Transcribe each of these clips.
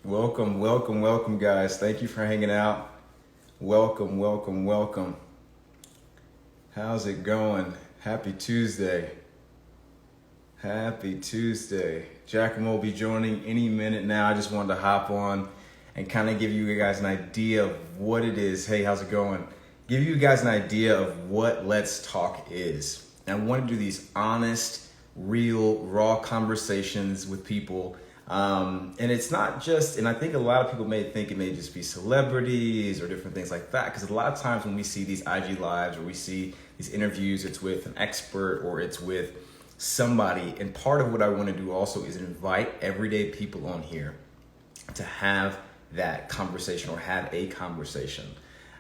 Welcome, welcome, welcome, guys. Thank you for hanging out. Welcome, welcome, welcome. How's it going? Happy Tuesday. Happy Tuesday. Giacomo will be joining any minute now. I just wanted to hop on and kind of give you guys an idea of what it is. Hey, how's it going? Give you guys an idea of what Let's Talk is. And I want to do these honest, real, raw conversations with people. And it's not just, and I think a lot of people may think it may just be celebrities or different things like that. Because a lot of times when we see these IG lives or we see these interviews, it's with an expert or it's with somebody. And part of what I want to do also is invite everyday people on here to have that conversation or have a conversation.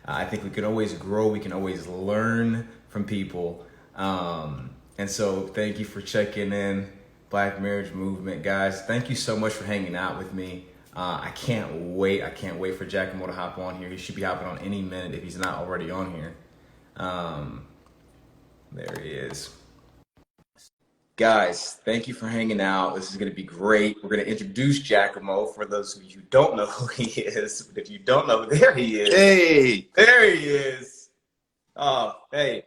I think we can always grow, we can always learn from people. And so thank you for checking in, Black Marriage Movement, guys. Thank you so much for hanging out with me. I can't wait for Giacomo to hop on here. He should be hopping on any minute if he's not already on here. There he is. Guys, thank you for hanging out. This is going to be great. We're going to introduce Giacomo for those of you who don't know who he is. But if you don't know, there he is. Hey. There he is. Oh, hey.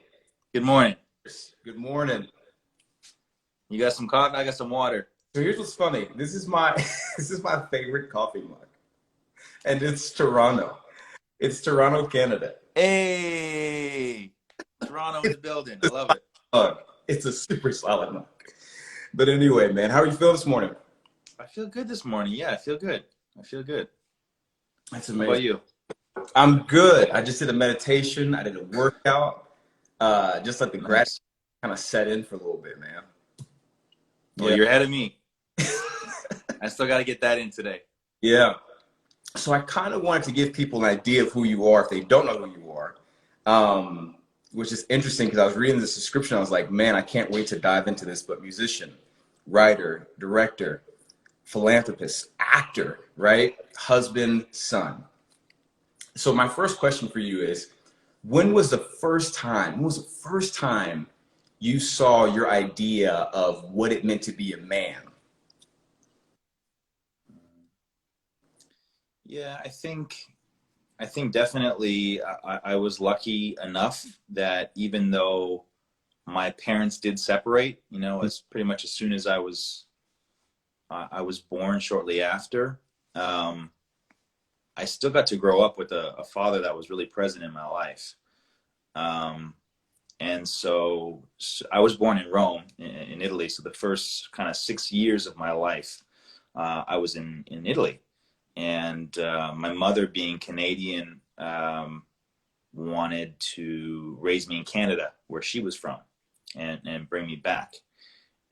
Good morning. Good morning. You got some coffee? I got some water. So here's what's funny. This is my favorite coffee mug. And it's Toronto. It's Toronto, Canada. Hey. Toronto in the building. I love it. It's a super solid mug. But anyway, man, how are you feeling this morning? I feel good this morning. Yeah, I feel good. That's amazing. How about you? I'm good. I just did a meditation. I did a workout. Just let the grass kind of set in for a little bit, man. Well, you're ahead of me. I still got to get that in today. Yeah. So I kind of wanted to give people an idea of who you are if they don't know who you are, which is interesting because I was reading this description. I was like, man, I can't wait to dive into this. But musician, writer, director, philanthropist, actor, right? Husband, son. So my first question for you is, when was the first time you saw your idea of what it meant to be a man? Yeah, I think definitely I was lucky enough that even though my parents did separate, as pretty much as soon as I was born shortly after, I still got to grow up with a father that was really present in my life. And so I was born in Rome, in Italy. So the first kind of 6 years of my life, I was in Italy. And my mother, being Canadian, wanted to raise me in Canada, where she was from, and bring me back.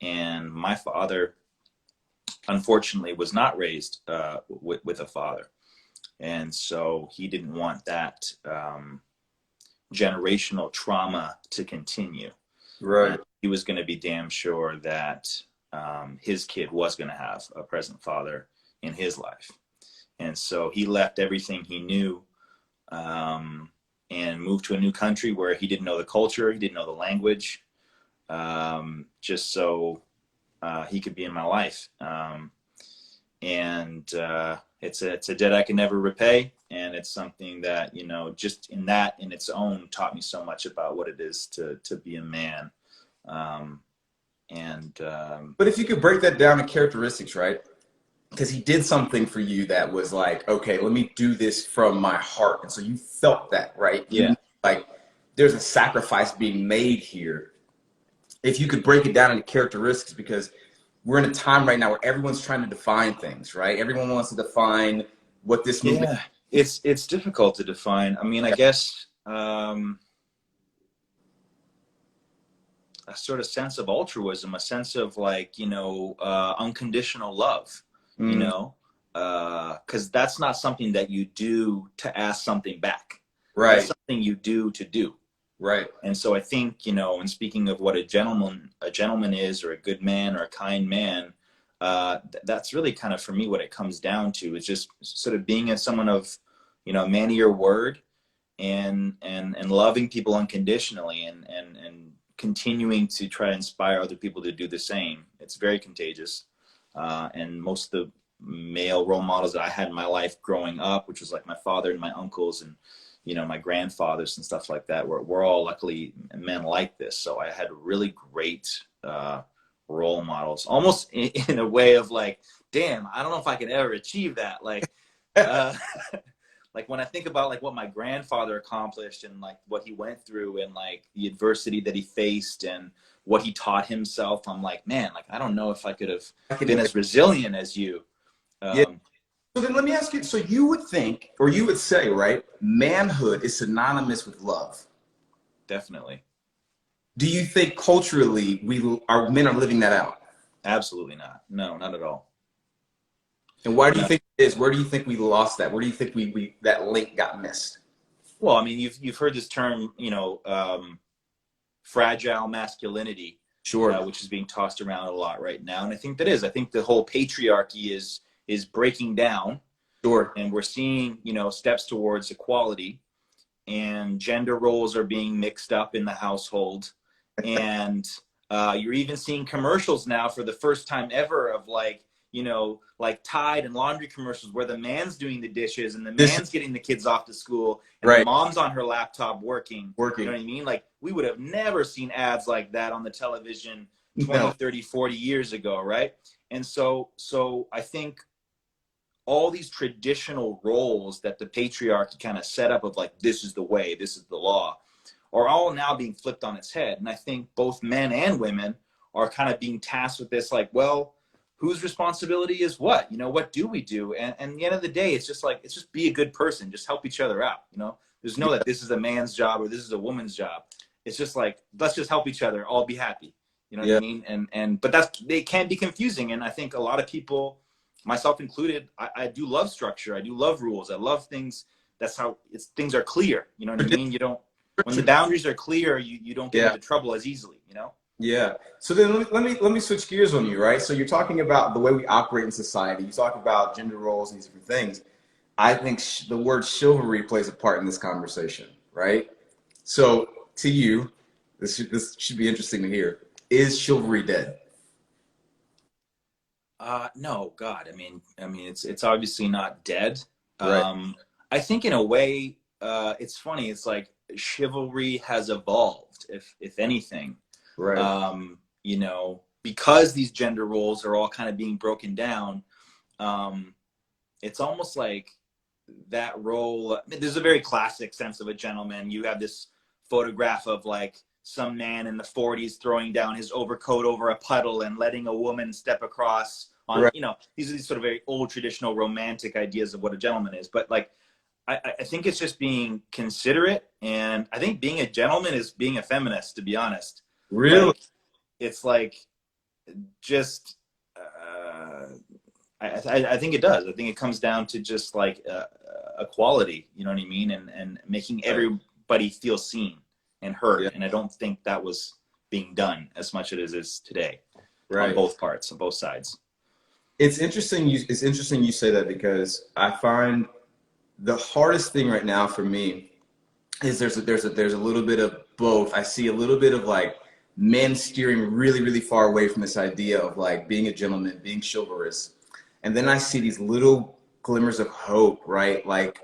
And my father, unfortunately, was not raised with a father. And so he didn't want that generational trauma to continue. Right. And he was going to be damn sure that his kid was going to have a present father in his life. And so he left everything he knew and moved to a new country where he didn't know the culture, he didn't know the language, just so he could be in my life. And it's a debt I can never repay. And it's something that, just in its own taught me so much about what it is to be a man. But if you could break that down to characteristics, right? Because he did something for you that was like, okay, let me do this from my heart. And so you felt that, right? Yeah. Like there's a sacrifice being made here. If you could break it down into characteristics, because we're in a time right now where everyone's trying to define things, right? Everyone wants to define what this movement is. It's difficult to define. I mean, I guess a sort of sense of altruism, a sense of like, unconditional love. Because that's not something that you do to ask something back. Right. That's something you do to do. Right. And so I think, in speaking of what a gentleman is, or a good man, or a kind man, that's really kind of, for me, what it comes down to is just sort of being someone of, a man of your word, and loving people unconditionally, and continuing to try to inspire other people to do the same. It's very contagious. And most of male role models that I had in my life growing up, which was like my father and my uncles and, you know, my grandfathers and stuff like that. We're all luckily men like this. So I had really great role models, almost in a way of like, damn, I don't know if I could ever achieve that. Like, uh, like when I think about like what my grandfather accomplished and like what he went through and like the adversity that he faced and what he taught himself, I'm like, man, like I don't know if I could have been as resilient as you. Yeah. So then let me ask you, so you would think, or you would say, right, manhood is synonymous with love. Definitely. Do you think culturally our men are living that out? Absolutely not. No, not at all. And why do you No. think it is? Where do you think we lost that? Where do you think we that link got missed? Well, I mean, you've heard this term, you know, fragile masculinity, Sure. which is being tossed around a lot right now. And I think I think the whole patriarchy is breaking down. Sure. And we're seeing, you know, steps towards equality, and gender roles are being mixed up in the household. And you're even seeing commercials now for the first time ever of like, you know, like Tide and laundry commercials where the man's doing the dishes and the man's getting the kids off to school and Right. the mom's on her laptop working. Working. You know what I mean? Like we would have never seen ads like that on the television 20, No. 30, 40 years ago, right? And so I think all these traditional roles that the patriarchy kind of set up of like, this is the way, this is the law, are all now being flipped on its head. And I think both men and women are kind of being tasked with this, like, well, whose responsibility is what? You know, what do we do? And at the end of the day, it's just like, it's just be a good person, just help each other out. You know, there's no that this is a man's job or this is a woman's job. It's just like, let's just help each other, all be happy. You know what I mean? But they can be confusing. And I think a lot of people, myself included, I do love structure. I do love rules. I love things. That's how things are clear. You know what I mean? You don't, when the boundaries are clear, you don't get into trouble as easily, you know? Yeah. So then let me switch gears on you, right? So you're talking about the way we operate in society. You talk about gender roles and these different things. I think the word chivalry plays a part in this conversation, right? So to you, this should be interesting to hear. Is chivalry dead? No, God. I mean, it's obviously not dead. Right. I think in a way, it's funny. It's like chivalry has evolved, if anything. Right. You know, because these gender roles are all kind of being broken down. It's almost like that role. There's a very classic sense of a gentleman. You have this photograph of like some man in the 40s throwing down his overcoat over a puddle and letting a woman step across on, Right. you know, these are these sort of very old traditional romantic ideas of what a gentleman is. But like, I think it's just being considerate. And I think being a gentleman is being a feminist, to be honest. Really? Like, it's like just, I think it does. I think it comes down to just like equality, you know what I mean? And making everybody feel seen and heard. Yeah. And I don't think that was being done as much as it is today, Right. on both parts, on both sides. It's interesting. It's interesting you say that because I find the hardest thing right now for me is there's a little bit of both. I see a little bit of like men steering really far away from this idea of like being a gentleman, being chivalrous, and then I see these little glimmers of hope, right? Like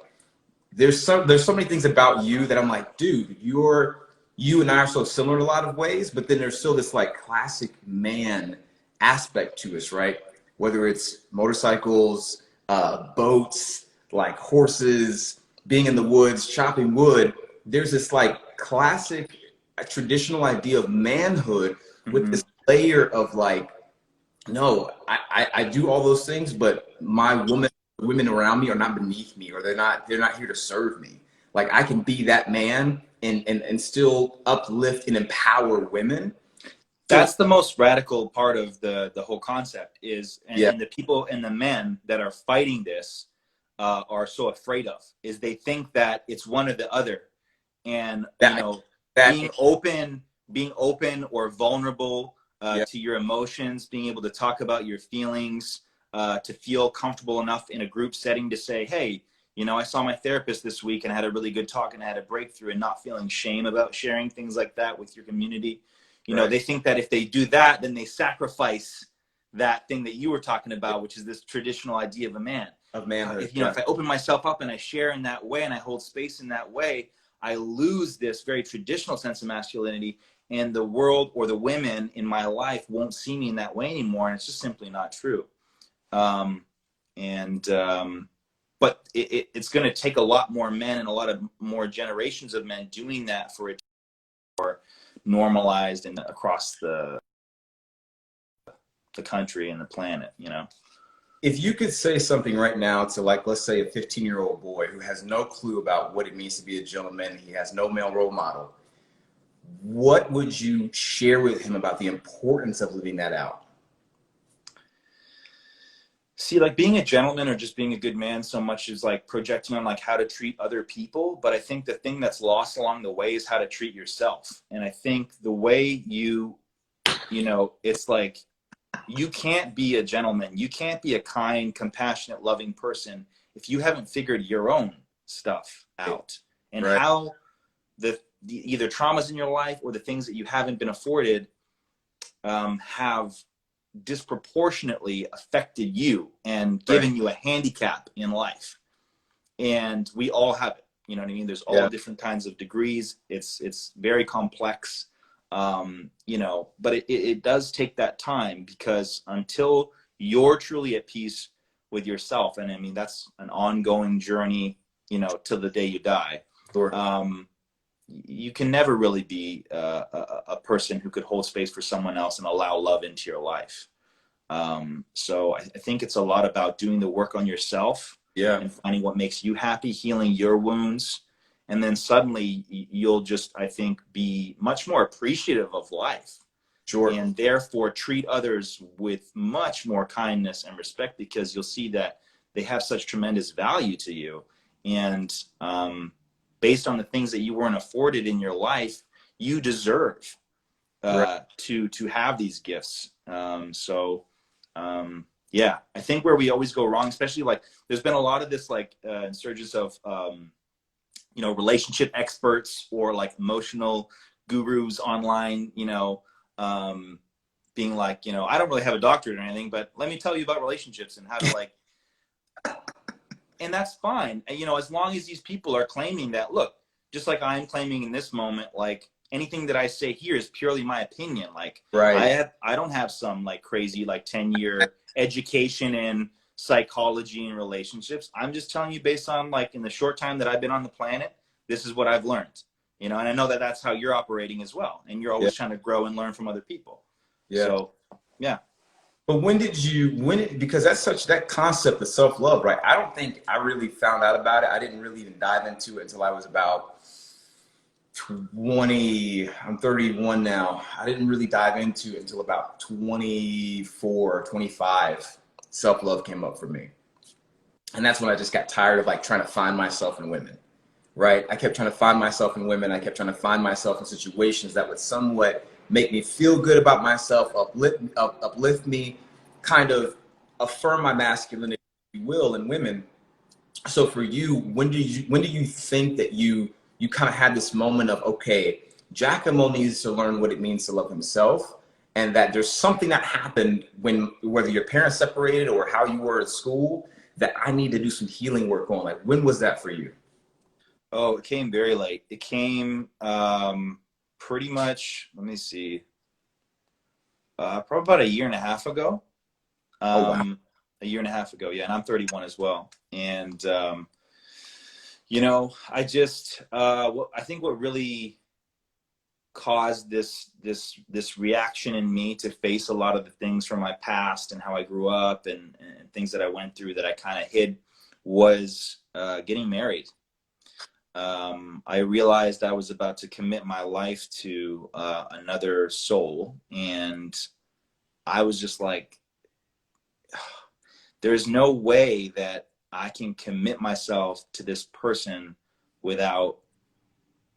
there's so many things about you that I'm like, dude, you and I are so similar in a lot of ways, but then there's still this like classic man aspect to us, right? Whether it's motorcycles, boats, like horses, being in the woods, chopping wood, there's this like classic traditional idea of manhood with this layer of like, no, I do all those things, but my women around me are not beneath me, or they're not here to serve me. Like I can be that man and still uplift and empower women. That's the most radical part of the whole concept is, Yeah. and the people and the men that are fighting this are so afraid of, is they think that it's one or the other. And, you know, being open or vulnerable to your emotions, being able to talk about your feelings, to feel comfortable enough in a group setting to say, hey, you know, I saw my therapist this week and I had a really good talk and I had a breakthrough, and not feeling shame about sharing things like that with your community. You know, they think that if they do that, then they sacrifice that thing that you were talking about, which is this traditional idea of a man. Of manhood. If, you know, if I open myself up and I share in that way and I hold space in that way, I lose this very traditional sense of masculinity, and the world or the women in my life won't see me in that way anymore. And it's just simply not true. But it's going to take a lot more men and a lot of more generations of men doing that for it to be more normalized and across the country and the planet, you know. If you could say something right now to, like, let's say a 15-year-old boy who has no clue about what it means to be a gentleman, he has no male role model, what would you share with him about the importance of living that out? See, like, being a gentleman or just being a good man so much is like projecting on like how to treat other people. But I think the thing that's lost along the way is how to treat yourself. And I think the way you know, it's like, you can't be a gentleman. You can't be a kind, compassionate, loving person if you haven't figured your own stuff out, and right. how the either traumas in your life or the things that you haven't been afforded have disproportionately affected you and given you a handicap in life. And we all have it. You know what I mean? There's all different kinds of degrees. It's very complex. You know, but it does take that time, because until you're truly at peace with yourself, and I mean, that's an ongoing journey, you know, till the day you die. Sure. You can never really be a person who could hold space for someone else and allow love into your life. So I think it's a lot about doing the work on yourself, and finding what makes you happy, healing your wounds. And then suddenly you'll just, I think, be much more appreciative of life. Sure. And therefore treat others with much more kindness and respect, because you'll see that they have such tremendous value to you. And based on the things that you weren't afforded in your life, you deserve to have these gifts. Yeah, I think where we always go wrong, especially like there's been a lot of this like insurgence of you know, relationship experts or like emotional gurus online, you know, being like, you know, I don't really have a doctorate or anything, but let me tell you about relationships and how to like, and that's fine. And, you know, as long as these people are claiming that, look, just like I'm claiming in this moment, like anything that I say here is purely my opinion. Like I don't have some like crazy, like 10-year education in psychology and relationships. I'm just telling you based on like in the short time that I've been on the planet, this is what I've learned, you know, and I know that that's how you're operating as well. And you're always trying to grow and learn from other people. So, yeah. But because that's that concept of self-love, right? I don't think I really found out about it. I didn't really even dive into it until I was about 20. I'm 31 now. I didn't really dive into it until about 24, 25. Self-love came up for me. And that's when I just got tired of like trying to find myself in women, right? I kept trying to find myself in women. I kept trying to find myself in situations that would somewhat make me feel good about myself, uplift me, kind of affirm my masculinity, if you will, in women. So for you, when do you think that you kind of had this moment of, okay, Giacomo needs to learn what it means to love himself, and that there's something that happened whether your parents separated or how you were at school, that I need to do some healing work on? Like, when was that for you? Oh, it came very late. It came pretty much, let me see, probably about a year and a half ago. Oh, wow. A year and a half ago, yeah, and I'm 31 as well. And you know, I think what really caused this reaction in me to face a lot of the things from my past and how I grew up and things that I went through that I kind of hid was getting married. I realized I was about to commit my life to another soul, and I was just like, there's no way that I can commit myself to this person without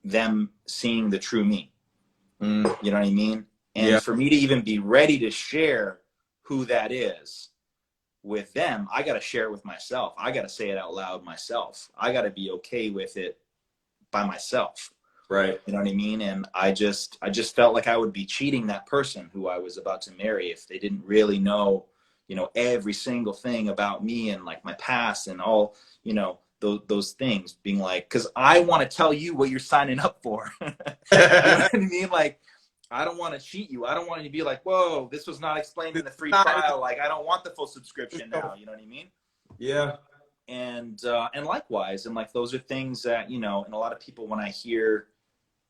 them seeing the true me. You know what I mean? And for me to even be ready to share who that is with them, I got to share it with myself. I got to say it out loud myself. I got to be okay with it by myself. Right. You know what I mean? And I just felt like I would be cheating that person who I was about to marry if they didn't really know, every single thing about me and like my past and all, those things, being like, because I want to tell you what you're signing up for. You know what I mean? Like, I don't want to cheat you. I don't want you to be like, whoa, this was not explained in the free trial. Like, I don't want the full subscription now. You know what I mean? Yeah. And likewise, and like those are things that, and a lot of people, when I hear,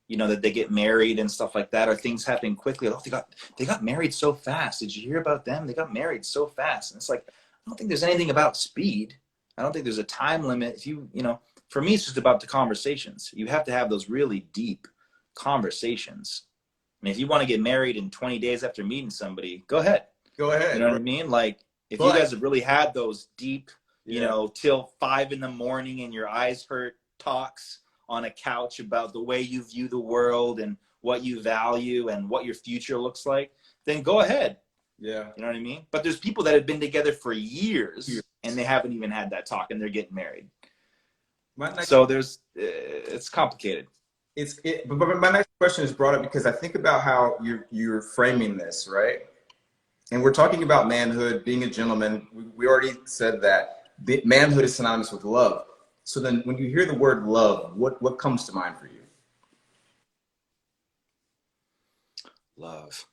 that they get married and stuff like that, or things happen quickly. Oh, they got married so fast. Did you hear about them? They got married so fast. And it's like, I don't think there's anything about speed. I don't think there's a time limit. If for me, it's just about the conversations. You have to have those really deep conversations. And if you want to get married in 20 days after meeting somebody, go ahead. Go ahead. You know what I mean? Like, if you guys have really had those deep, till 5 a.m. and your eyes hurt talks on a couch about the way you view the world and what you value and what your future looks like, then go ahead. Yeah. You know what I mean? But there's people that have been together for years and they haven't even had that talk and they're getting married. So it's complicated. But my next question is brought up because I think about how you're framing this, right? And we're talking about manhood, being a gentleman. We already said that manhood is synonymous with love. So then when you hear the word love, what comes to mind for you? Love.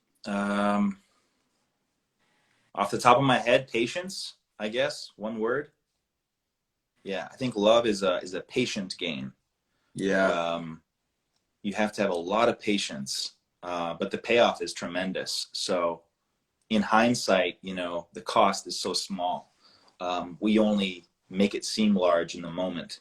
Off the top of my head, patience, I guess, one word. Yeah, I think love is a patient game. Yeah. You have to have a lot of patience, but the payoff is tremendous. So in hindsight, the cost is so small. We only make it seem large in the moment.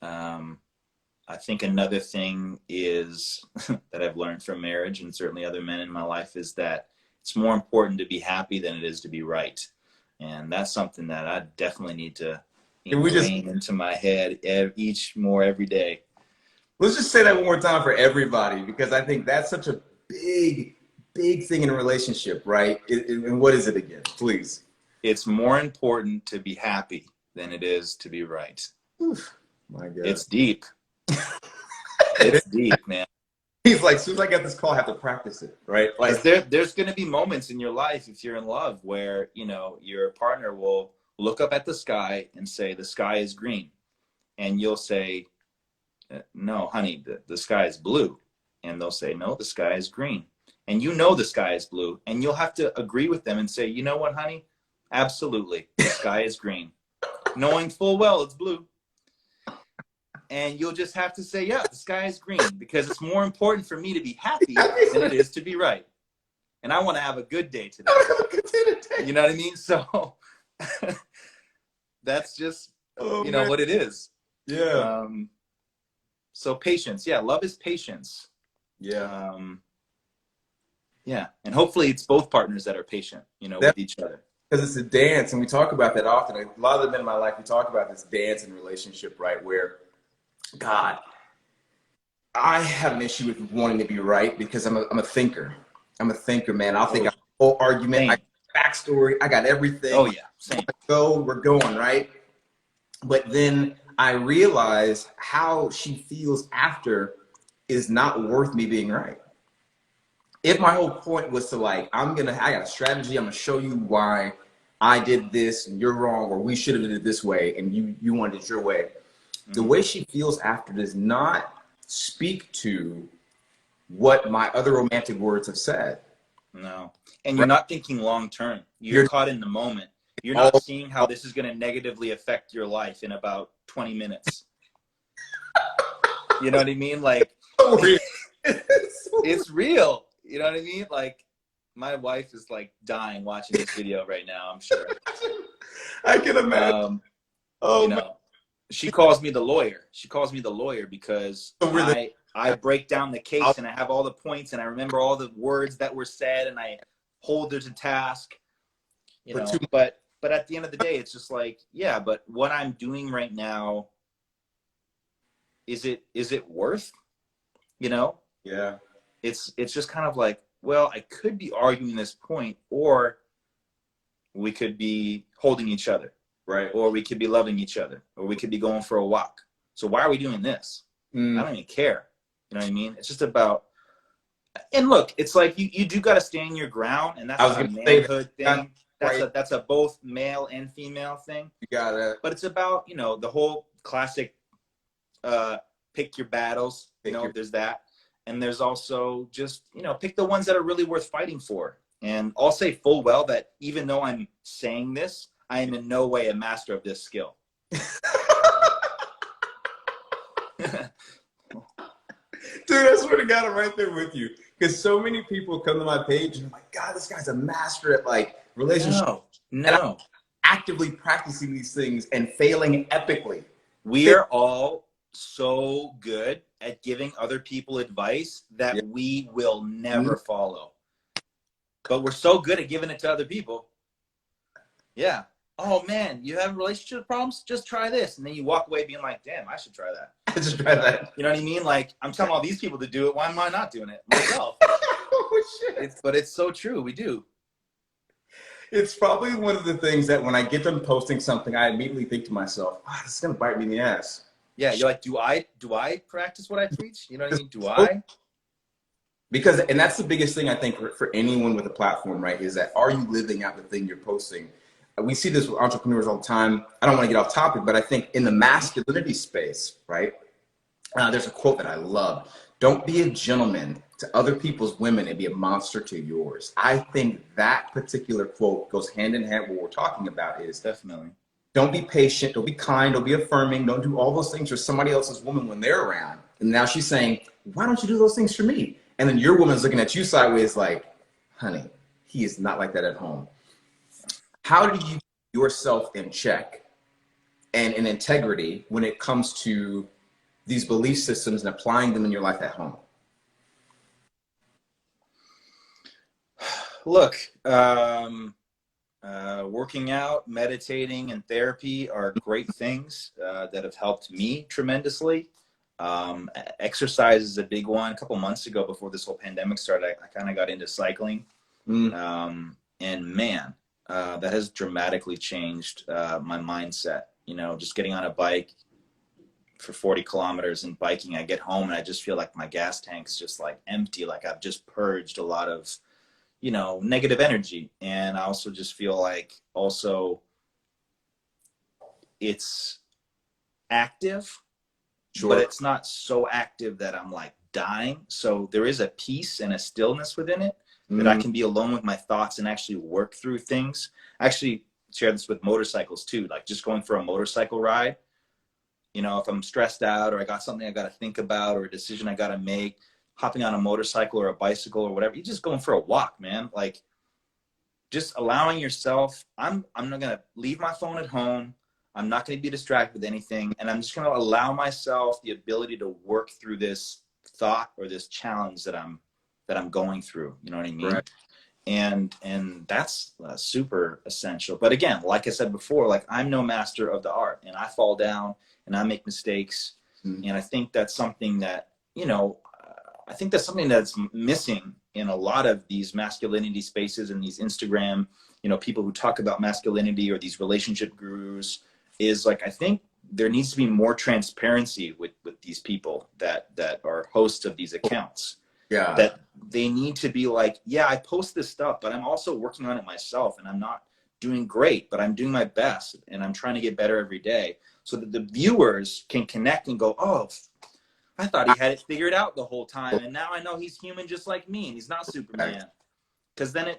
I think another thing is that I've learned from marriage and certainly other men in my life is that it's more important to be happy than it is to be right. And that's something that I definitely need to ingrain into my head every day. Let's just say that one more time for everybody, because I think that's such a big thing in a relationship, right? And what is it again, please? It's more important to be happy than it is to be right. Oof, my God. It's deep. It's deep, man. He's like, as soon as I get this call, I have to practice it, right? Like there's going to be moments in your life, if you're in love, where, your partner will look up at the sky and say, the sky is green. And you'll say, no, honey, the sky is blue. And they'll say, no, the sky is green. And the sky is blue. And you'll have to agree with them and say, you know what, honey? Absolutely. The sky is green. Knowing full well it's blue. And you'll just have to say, yeah, the sky is green, because it's more important for me to be happy than it is to be right. And I want to have a good day today. You know what I mean? So that's just, what it is. Yeah. So patience. Yeah. Love is patience. Yeah. Yeah. And hopefully it's both partners that are patient, with each other. Because it's a dance, and we talk about that often. A lot of the men in my life, we talk about this dance and relationship, right? Where, God, I have an issue with wanting to be right because I'm a thinker. I'm a thinker, man. I'll think a whole argument, I got backstory, I got everything. Oh yeah, same. We're going, right? But then I realize how she feels after is not worth me being right. If my whole point was to I got a strategy, I'm gonna show you why I did this and you're wrong, or we should have did it this way and you wanted it your way. The way she feels after does not speak to what my other romantic words have said. No. And you're not thinking long term. You're caught in the moment. You're not seeing how this is going to negatively affect your life in about 20 minutes. You know what I mean? Like, it's real. You know what I mean? Like, my wife is like dying watching this video right now, I'm sure. I can imagine. She calls me the lawyer. She calls me the lawyer because I break down the case and I have all the points and I remember all the words that were said and I hold her to task. But at the end of the day, it's just like, yeah, but what I'm doing right now, is it worth? Yeah. It's just kind of like, well, I could be arguing this point, or we could be holding each other. Right. Or we could be loving each other, or we could be going for a walk. So why are we doing this? I don't even care. You know what I mean? It's just about, and look, it's like you do got to stand your ground, and that's I was not a going to say manhood that, thing. right? That's a both male and female thing. You got to But it's about, you know, the whole classic pick your battles. You know, there's that. And there's also just, you know, pick the ones that are really worth fighting for. And I'll say full well that even though I'm saying this, I am in no way a master of this skill. Dude, I swear to God, I'm right there with you. Because so many people come to my page and I'm like, God, this guy's a master at like relationships. No. And I'm actively practicing these things and failing epically. We are all so good at giving other people advice that we will never follow. But we're so good at giving it to other people. Yeah. Oh man, you have relationship problems? Just try this. And then you walk away being like, damn, I should try that. I just try that. You know what I mean? Like, I'm telling all these people to do it. Why am I not doing it myself? Oh, shit. But it's so true. We do. It's probably one of the things that when I get them posting something, I immediately think to myself, oh, this is going to bite me in the ass. Yeah, you're like, do I practice what I preach? You know what I mean? Do I? Because, and that's the biggest thing I think for anyone with a platform, right? Is that, are you living out the thing you're posting? We see this with entrepreneurs all the time. I don't want to get off topic, but I think in the masculinity space, right? There's a quote that I love. Don't be a gentleman to other people's women and be a monster to yours. I think that particular quote goes hand in hand with what we're talking about is definitely. Don't be patient, don't be kind, don't be affirming, don't do all those things for somebody else's woman when they're around. And now she's saying, why don't you do those things for me? And then your woman's looking at you sideways like, honey, he is not like that at home. How do you keep yourself in check and in integrity when it comes to these belief systems and applying them in your life at home? Look, working out, meditating, and therapy are great things that have helped me tremendously. Exercise is a big one. A couple months ago, before this whole pandemic started, I kind of got into cycling. And man, that has dramatically changed my mindset. You know, just getting on a bike for 40 kilometers and biking, I get home and I just feel like my gas tank's just like empty. Like I've just purged a lot of, you know, negative energy. And I also just feel like also it's active, but it's not so active that I'm like dying. So there is a peace and a stillness within it that I can be alone with my thoughts and actually work through things. I actually share this with motorcycles too, like just going for a motorcycle ride. You know, if I'm stressed out or I got something I got to think about or a decision I got to make, hopping on a motorcycle or a bicycle or whatever, you're just going for a walk, man. Like just allowing yourself, I'm not going to leave my phone at home. I'm not going to be distracted with anything. And I'm just going to allow myself the ability to work through this thought or this challenge that I'm going through. You know what I mean? Right. And that's super essential. But again, like I said before, like I'm no master of the art and I fall down and I make mistakes. And I think that's something that, you know, I think that's something that's missing in a lot of these masculinity spaces and these Instagram, you know, people who talk about masculinity or these relationship gurus is like, I think there needs to be more transparency with these people that are hosts of these accounts. Yeah. That they need to be like, yeah, I post this stuff, but I'm also working on it myself and I'm not doing great, but I'm doing my best and I'm trying to get better every day so that the viewers can connect and go, oh, I thought he had it figured out the whole time. And now I know he's human just like me and he's not Superman. Because then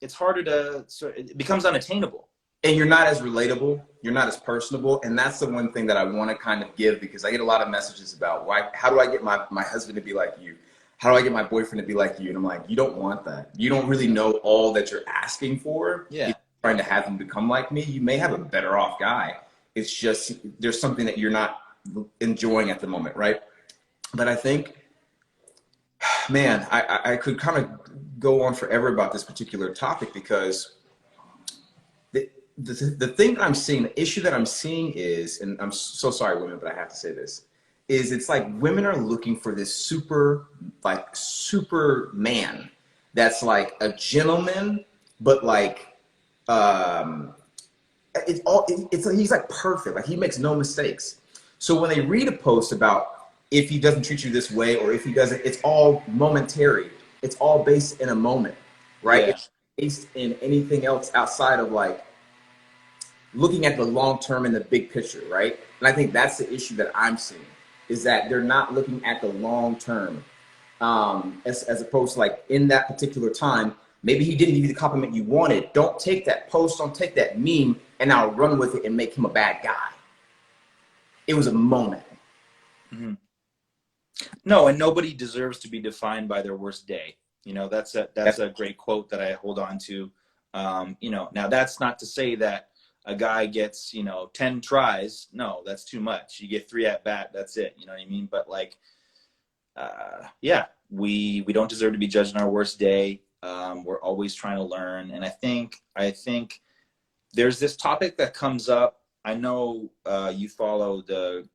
it's harder to, so it becomes unattainable. And you're not as relatable, you're not as personable. And that's the one thing that I want to kind of give, because I get a lot of messages about how do I get my husband to be like you? How do I get my boyfriend to be like you? And I'm like, you don't want that. You don't really know all that you're asking for. Yeah. Trying to have him become like me. You may have a better off guy. It's just, there's something that you're not enjoying at the moment, right? But I think, man, I could kind of go on forever about this particular topic, because the thing that I'm seeing, the issue that I'm seeing is, and I'm so sorry, women, but I have to say this, is it's like women are looking for this super man that's like a gentleman, but like, he's like perfect. Like he makes no mistakes. So when they read a post about if he doesn't treat you this way, or if he doesn't, it's all momentary. It's all based in a moment, right? Yeah. It's based in anything else outside of like looking at the long term and the big picture, right? And I think that's the issue that I'm seeing, is that they're not looking at the long term, as opposed to like in that particular time. Maybe he didn't give you the compliment you wanted. Don't take that post, don't take that meme, and now run with it and make him a bad guy. It was a moment. Mm-hmm. No, and nobody deserves to be defined by their worst day. You know, that's a great quote that I hold on to. You know, now that's not to say that a guy gets, you know, 10 tries. No, that's too much. You get 3 at bat, that's it. You know what I mean? But like, yeah, we don't deserve to be judged on our worst day. We're always trying to learn, and I think there's this topic that comes up. I know you follow the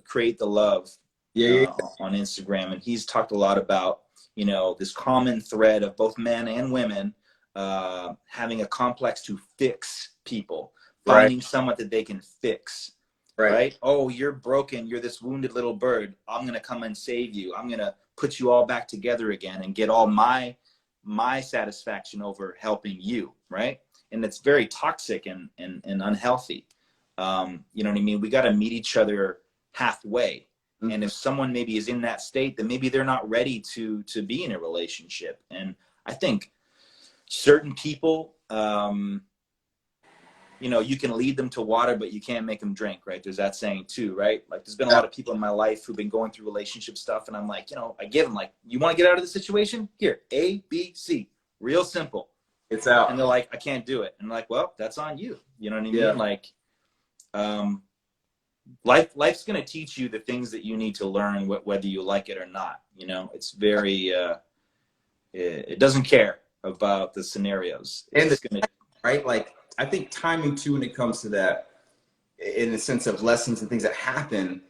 Create the Love Yeah, yeah, on Instagram, and he's talked a lot about, you know, this common thread of both men and women having a complex to fix people, right, finding someone that they can fix, right. right? Oh, you're broken. You're this wounded little bird. I'm gonna come and save you. I'm gonna put you all back together again and get all my satisfaction over helping you, right? And it's very toxic and unhealthy. You know what I mean? We got to meet each other halfway. And Mm-hmm. if someone maybe is in that state, then maybe they're not ready to be in a relationship. And I think certain people, you know, you can lead them to water, but you can't make them drink, right? There's that saying too, right? Like there's been a lot of people in my life who've been going through relationship stuff, and I'm like, you know, I give them like, you want to get out of the situation? Here, A, B, C, real simple. It's And out. they're like, I can't do it. And I'm like, well, that's on you. You know what I Yeah. mean? Like, um, life's going to teach you the things that you need to learn, whether you like it or not. You know, it's very, it doesn't care about the scenarios. And It's going to, right, like I think timing too when it comes to that, in the sense of lessons and things that happen.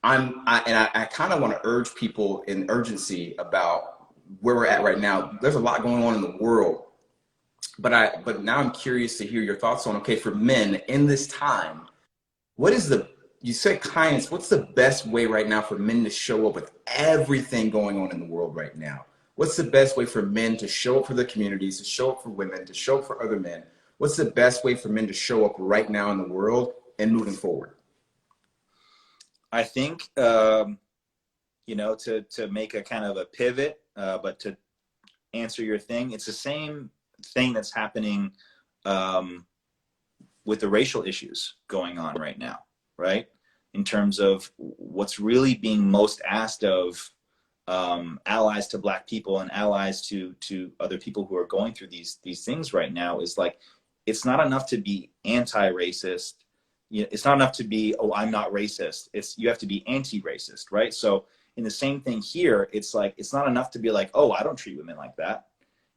I kind of want to urge people in urgency about where we're at right now. There's a lot going on in the world, but now I'm curious to hear your thoughts on, okay, for men in this time, what is the, you said kindness, what's the best way right now for men to show up with everything going on in the world right now? What's the best way for men to show up for their communities, to show up for women, to show up for other men? What's the best way for men to show up right now in the world and moving forward? I think, you know, to make a kind of a pivot, but to answer your thing, it's the same thing that's happening with the racial issues going on right now, right? In terms of what's really being most asked of allies to Black people and allies to other people who are going through these things right now is like, it's not enough to be anti-racist. You know, it's not enough to be, oh, I'm not racist. It's, you have to be anti-racist, right? So in the same thing here, it's like, it's not enough to be like, oh, I don't treat women like that.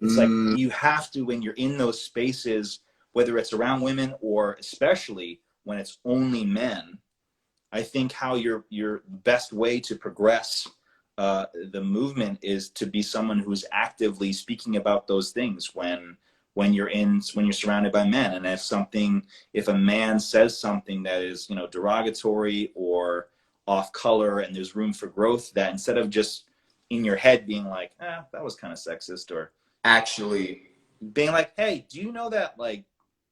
It's like, Mm, you have to, when you're in those spaces, whether it's around women or especially when it's only men, I think how your best way to progress the movement is to be someone who's actively speaking about those things when you're surrounded by men. And if a man says something that is, you know, derogatory or off color, and there's room for growth, that instead of just in your head being like, that was kind of sexist, or actually, being like, hey, do you know that, like,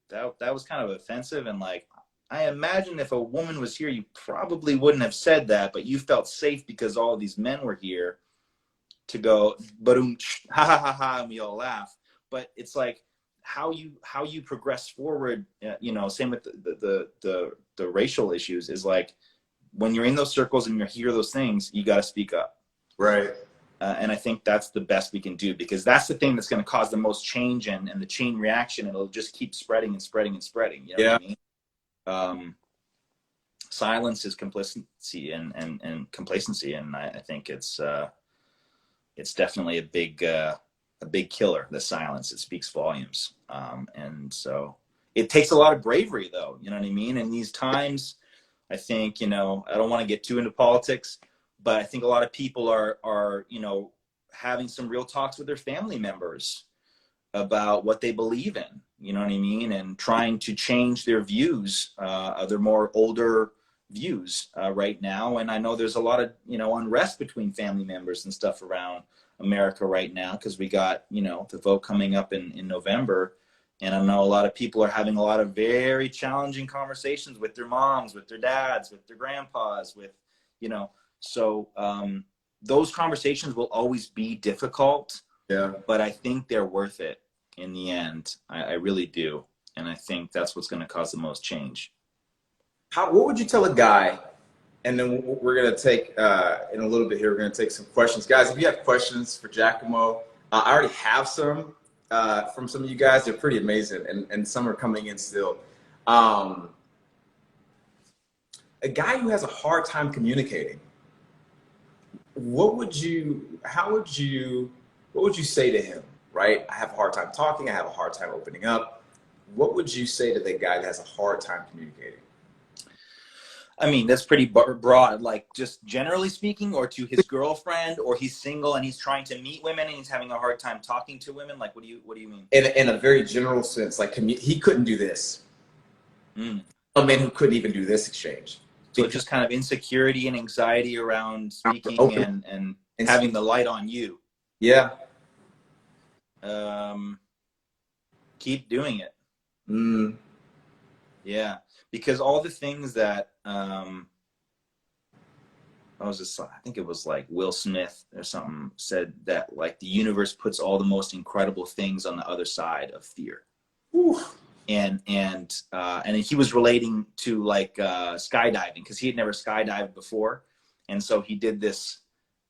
that was kind of offensive, and like, I imagine if a woman was here, you probably wouldn't have said that, but you felt safe because all of these men were here to go, but ha ha ha ha, and we all laugh. But it's like how you progress forward. You know, same with the racial issues, is like, when you're in those circles and you hear those things, you got to speak up. right. And I think that's the best we can do, because that's the thing that's going to cause the most change and the chain reaction. It'll just keep spreading and spreading and spreading. You know Yeah. what I mean? Silence is complacency and complacency, and I think it's definitely a big killer. The silence, it speaks volumes, and so it takes a lot of bravery, though. You know what I mean? In these times, I think, you know, I don't want to get too into politics, but I think a lot of people are you know, having some real talks with their family members about what they believe in, you know what I mean, and trying to change their views, their more older views right now. And I know there's a lot of, unrest between family members and stuff around America right now, because we got, the vote coming up in November. And I know a lot of people are having a lot of very challenging conversations with their moms, with their dads, with their grandpas, with, so those conversations will always be difficult. Yeah. But I think they're worth it in the end. I really do. And I think that's what's going to cause the most change. What would you tell a guy? And then we're going to take, in a little bit here, we're going to take some questions. Guys, if you have questions for Giacomo, I already have some from some of you guys. They're pretty amazing, and some are coming in still. A guy who has a hard time communicating, what would you say to him, right? I have a hard time talking. I have a hard time opening up. What would you say to the guy that has a hard time communicating? I mean, that's pretty broad, like just generally speaking, or to his girlfriend, or he's single and he's trying to meet women and he's having a hard time talking to women. Like, what do you mean? In a very general sense, like he couldn't do this. A man who couldn't even do this exchange. So just kind of insecurity and anxiety around speaking and having the light on you. Yeah. Keep doing it. Yeah. Because all the things that, I think it was like Will Smith or something said that like the universe puts all the most incredible things on the other side of fear. Ooh. And he was relating to like skydiving, because he had never skydived before. And so he did this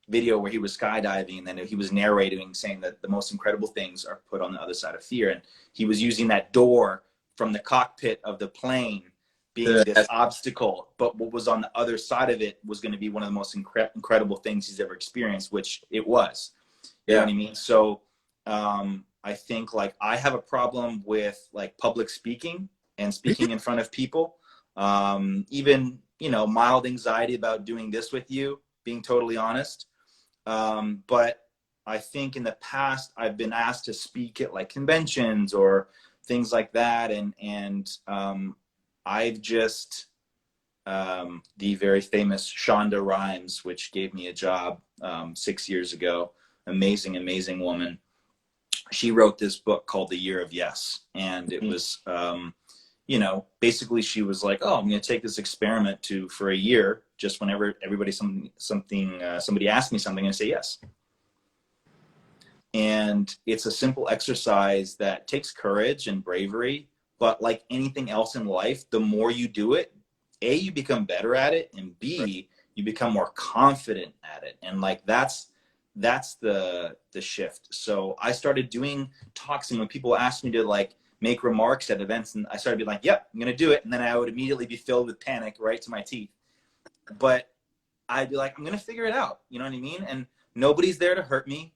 video where he was skydiving, and then he was narrating saying that the most incredible things are put on the other side of fear. And he was using that door from the cockpit of the plane being this obstacle, but what was on the other side of it was going to be one of the most incredible things he's ever experienced, which it was. You know what I mean? So I think like I have a problem with like public speaking and speaking in front of people. Even, mild anxiety about doing this with you, being totally honest. But I think in the past I've been asked to speak at like conventions or things like that. And I've just, the very famous Shonda Rhimes, which gave me a job 6 years ago, amazing woman. She wrote this book called The Year of Yes. And it was, basically she was like, oh, I'm going to take this experiment for a year, just whenever somebody asks me something, I say yes. And it's a simple exercise that takes courage and bravery, but like anything else in life, the more you do it, A, you become better at it, and B, you become more confident at it. And like that's the shift. So I started doing talks, and when people asked me to like make remarks at events, and I started being like, yep, I'm gonna do it, and then I would immediately be filled with panic right to my teeth. But I'd be like, I'm gonna figure it out, you know what I mean? And nobody's there to hurt me.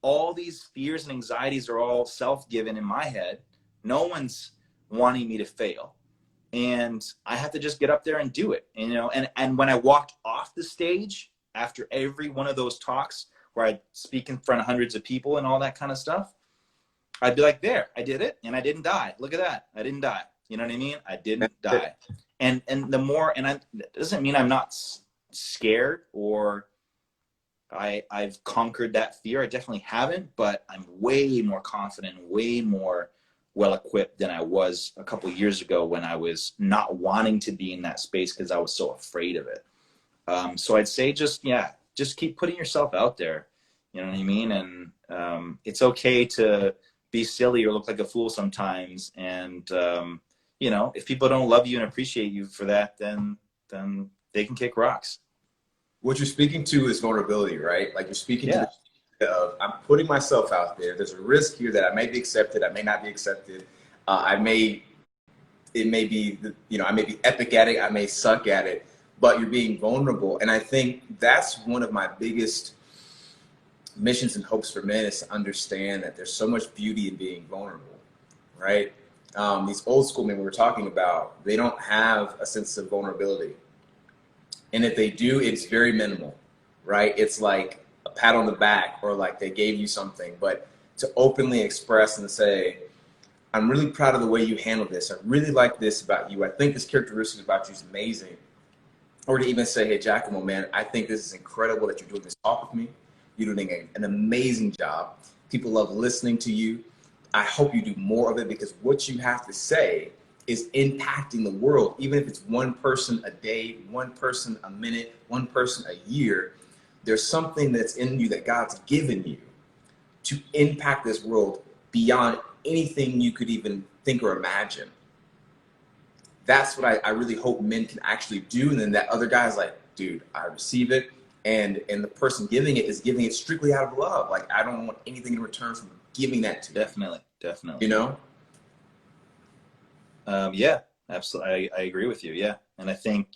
All these fears and anxieties are all self-given in my head. No one's wanting me to fail. And I have to just get up there and do it, and when I walked off the stage after every one of those talks where I'd speak in front of hundreds of people and all that kind of stuff, I'd be like, there, I did it and I didn't die. Look at that. I didn't die. You know what I mean? I didn't die. And that doesn't mean I'm not scared or I've conquered that fear. I definitely haven't, but I'm way more confident, way more well-equipped than I was a couple of years ago when I was not wanting to be in that space because I was so afraid of it. So I'd say just keep putting yourself out there. You know what I mean? And it's okay to be silly or look like a fool sometimes. And, if people don't love you and appreciate you for that, then they can kick rocks. What you're speaking to is vulnerability, right? Like you're speaking to I'm putting myself out there. There's a risk here that I may be accepted. I may not be accepted. I may be epic at it. I may suck at it, but you're being vulnerable. And I think that's one of my biggest missions and hopes for men, is to understand that there's so much beauty in being vulnerable, right? These old school men we were talking about, they don't have a sense of vulnerability. And if they do, it's very minimal, right? It's like a pat on the back, or like they gave you something. But to openly express and say, I'm really proud of the way you handle this. I really like this about you. I think this characteristic about you is amazing. or to even say, hey, Giacomo, man, I think this is incredible that you're doing this talk with me. You're doing an amazing job. People love listening to you. I hope you do more of it, because what you have to say is impacting the world. Even if it's one person a day, one person a minute, one person a year, there's something that's in you that God's given you to impact this world beyond anything you could even think or imagine. That's what I really hope men can actually do. And then that other guy's like, dude, I receive it. And the person giving it is giving it strictly out of love. Like, I don't want anything in return from giving that to Definitely. you know? Yeah, absolutely. I agree with you. Yeah. And I think,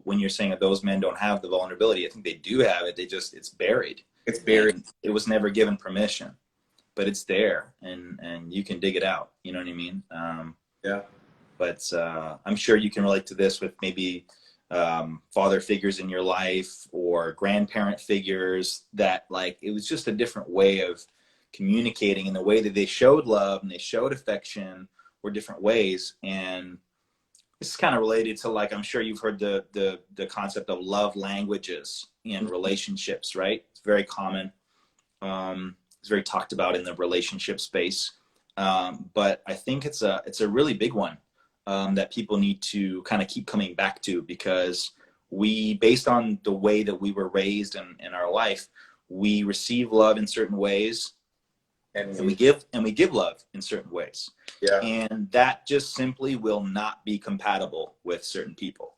when you're saying that those men don't have the vulnerability, I think they do have it. It's buried. It's buried. And it was never given permission, but it's there, and you can dig it out. You know what I mean? Yeah. But I'm sure you can relate to this with maybe father figures in your life or grandparent figures that, like, it was just a different way of communicating, and the way that they showed love and they showed affection were different ways. And this is kind of related to, like, I'm sure you've heard the concept of love languages in relationships, right? It's very common. It's very talked about in the relationship space. But I think it's a really big one that people need to kind of keep coming back to, because based on the way that we were raised in our life, we receive love in certain ways, and we give love in certain ways. Yeah. And that just simply will not be compatible with certain people.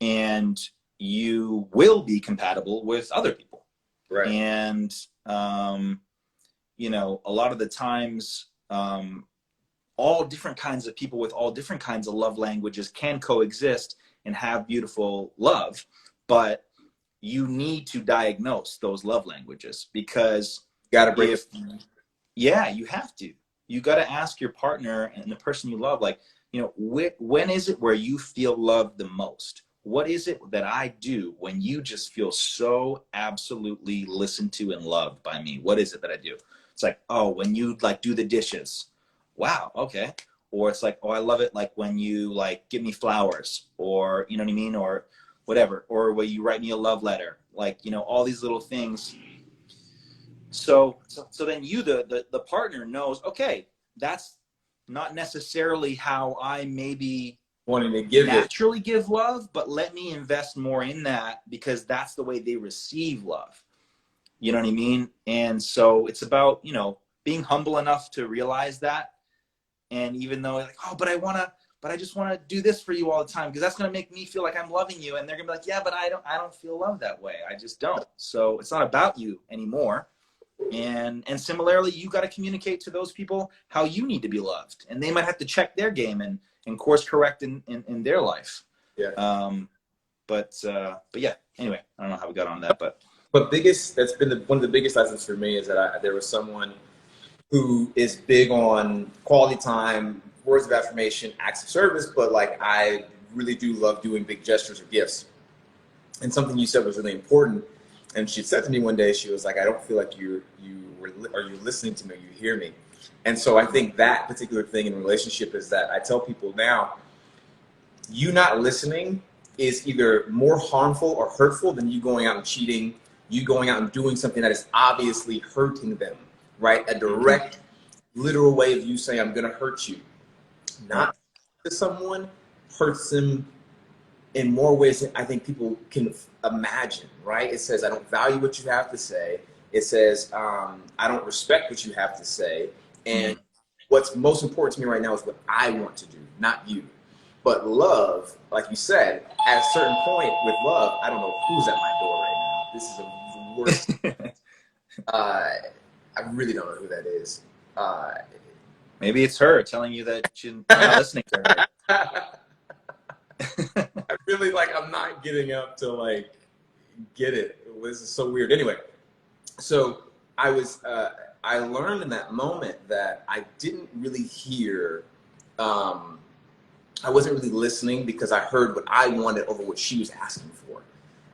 And you will be compatible with other people. Right. And, a lot of the times, all different kinds of people with all different kinds of love languages can coexist and have beautiful love. But you need to diagnose those love languages, because you you have to. You got to ask your partner and the person you love, like, when is it where you feel loved the most? What is it that I do when you just feel so absolutely listened to and loved by me? What is it that I do? It's like, oh, when you, like, do the dishes. Wow, okay. Or it's like, oh, I love it, like, when you, like, give me flowers, or, you know what I mean, or whatever, or when you write me a love letter, like, all these little things. So then you, the partner, knows, okay, that's not necessarily how I maybe wanting to give naturally give love, but let me invest more in that, because that's the way they receive love. You know what I mean? And so it's about, being humble enough to realize that. And even though, like, oh, but I just want to do this for you all the time, because that's going to make me feel like I'm loving you. And they're going to be like, yeah, but I don't feel love that way. I just don't. So it's not about you anymore. And similarly, you got to communicate to those people how you need to be loved, and they might have to check their game and course correct in their life. Yeah. But yeah, anyway, I don't know how we got on that, but that's been one of the biggest lessons for me, is that there was someone who is big on quality time, words of affirmation, acts of service, but, like, I really do love doing big gestures or gifts. And something you said was really important. And she said to me one day, she was like, I don't feel like are you listening to me? You hear me? And so I think that particular thing in relationship is that I tell people now, you not listening is either more harmful or hurtful than you going out and cheating, you going out and doing something that is obviously hurting them, right? A direct, literal way of you saying, I'm going to hurt you. Not to someone hurts them in more ways than I think people can imagine, right? It says, I don't value what you have to say. It says, I don't respect what you have to say. And what's most important to me right now is what I want to do, not you. But love, like you said, at a certain point with love, I don't know who's at my door right now. This is the worst. I really don't know who that is. Maybe it's her telling you that you're not listening to her. I really, I'm not getting up to, like, get it. This is so weird. Anyway, so I learned in that moment that I didn't really hear, I wasn't really listening, because I heard what I wanted over what she was asking for.